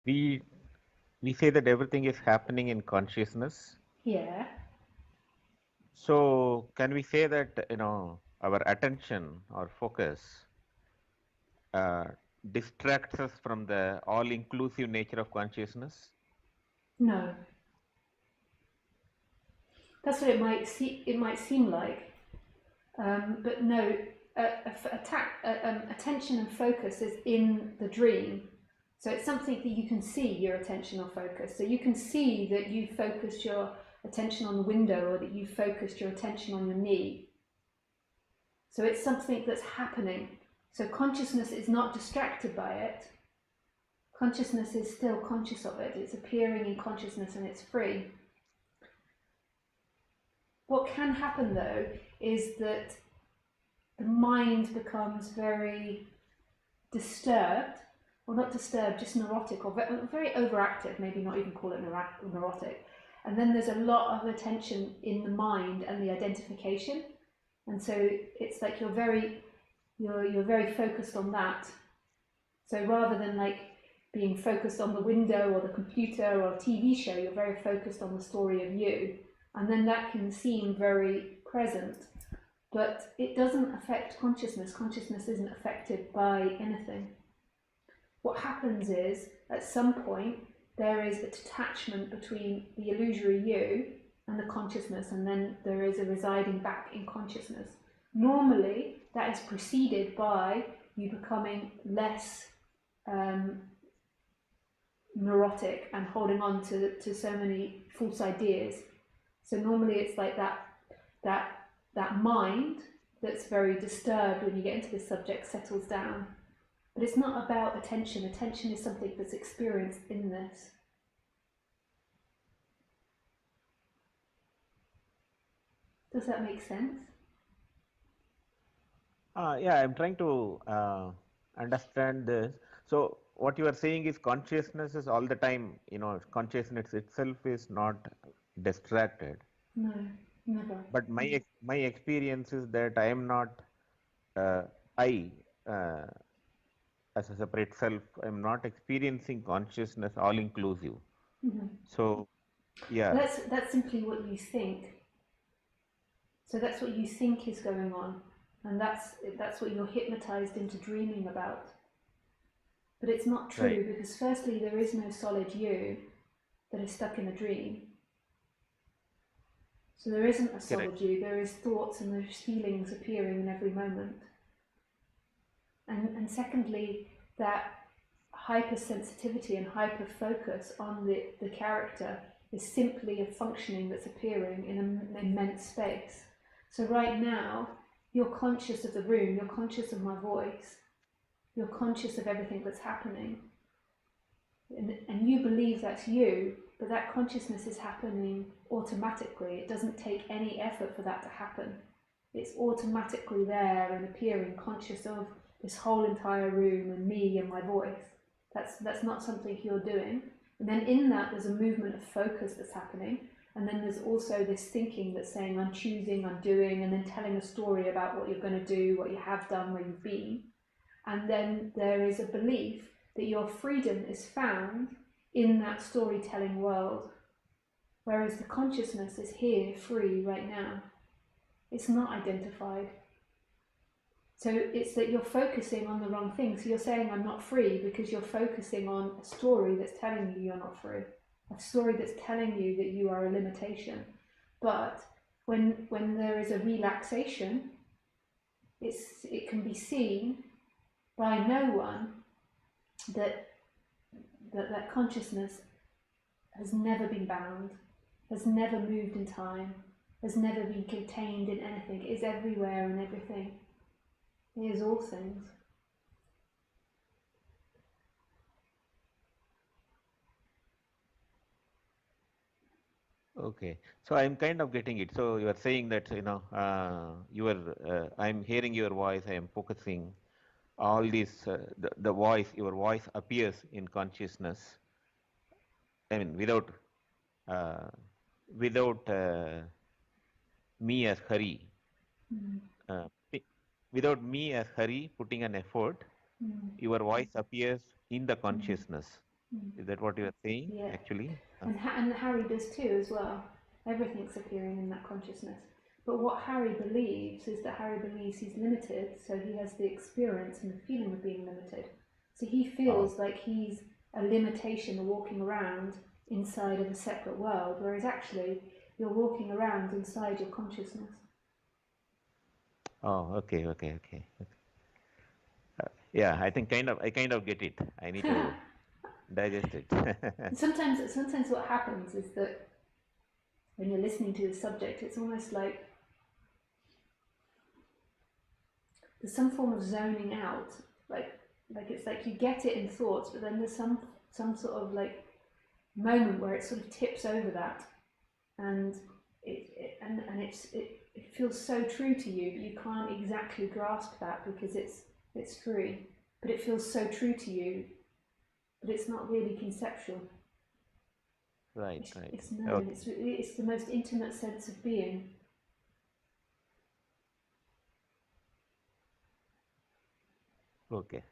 we we say that everything is happening in consciousness. Yeah. So can we say that our attention or focus uh, distracts us from the all-inclusive nature of consciousness? No. That's what it might seem like. But no, attention and focus is in the dream. So it's something that you can see, your attention or focus. So you can see that you focused your attention on the window or that you focused your attention on your knee. So it's something that's happening. So consciousness is not distracted by it. Consciousness is still conscious of it. It's appearing in consciousness and it's free. What can happen though is that the mind becomes very disturbed, or not disturbed, just neurotic, or very overactive, maybe not even call it neurotic. And then there's a lot of attention in the mind and the identification. And so it's like you're very focused on that. So rather than like being focused on the window or the computer or a TV show, you're very focused on the story of you. And then that can seem very present, but it doesn't affect consciousness. Consciousness isn't affected by anything. What happens is, at some point, there is a detachment between the illusory you and the consciousness, and then there is a residing back in consciousness. Normally, that is preceded by you becoming less neurotic and holding on to so many false ideas. So normally it's like that mind that's very disturbed when you get into this subject settles down. But it's not about attention. Attention is something that's experienced in this. Does that make sense? Yeah, I'm trying to understand this. So what you are saying is consciousness is all the time, consciousness itself is not distracted. No, never. But my experience is that I am not uh, I uh, as a separate self. I'm not experiencing consciousness all inclusive. Mm-hmm. So yeah, That's simply what you think. So that's what you think is going on, and that's what you're hypnotized into dreaming about. But it's not right, true because firstly, there is no solid you that is stuck in a dream. So there isn't a correct, solid you. There is thoughts and there's feelings appearing in every moment. And secondly, that hypersensitivity and hyper-focus on the character is simply a functioning that's appearing in an immense space. So right now, you're conscious of the room, you're conscious of my voice, you're conscious of everything that's happening. And you believe that's you, but that consciousness is happening automatically. It doesn't take any effort for that to happen. It's automatically there and appearing, conscious of this whole entire room and me and my voice. That's not something you're doing. And then in that, there's a movement of focus that's happening. And then there's also this thinking that's saying, I'm choosing, I'm doing, and then telling a story about what you're going to do, what you have done, where you've been. And then there is a belief that your freedom is found in that storytelling world. Whereas the consciousness is here, free, right now. It's not identified. So it's that you're focusing on the wrong thing. So you're saying I'm not free because you're focusing on a story that's telling you you're not free. A story that's telling you that you are a limitation. But when there is a relaxation, it can be seen by no one that that consciousness has never been bound, has never moved in time, has never been contained in anything. It is everywhere and everything. It is all things. okay. So I'm kind of getting it. So you are saying that I'm hearing your voice. I am focusing. All these the voice, your voice appears in consciousness. I mean, uh, without me as Hari, Mm. uh, without me as Hari putting an effort, Mm. your voice appears in the Mm. consciousness. Is that what you are saying, Yeah. actually? And Harry does too as well. Everything's appearing in that consciousness. But what Harry believes is that Harry believes he's limited, so he has the experience and the feeling of being limited. So he feels like he's a limitation walking around inside of a separate world, whereas actually you're walking around inside your consciousness. Oh, okay. Yeah, I think I kind of get it. I need to digest it. Sometimes what happens is that when you're listening to the subject, it's almost like there's some form of zoning out, like it's like you get it in thoughts, but then there's some sort of like moment where it sort of tips over that, and it feels so true to you, but you can't exactly grasp that because it's free, but it feels so true to you, but it's not really conceptual. Right. It's known. Okay. It's the most intimate sense of being. Okay.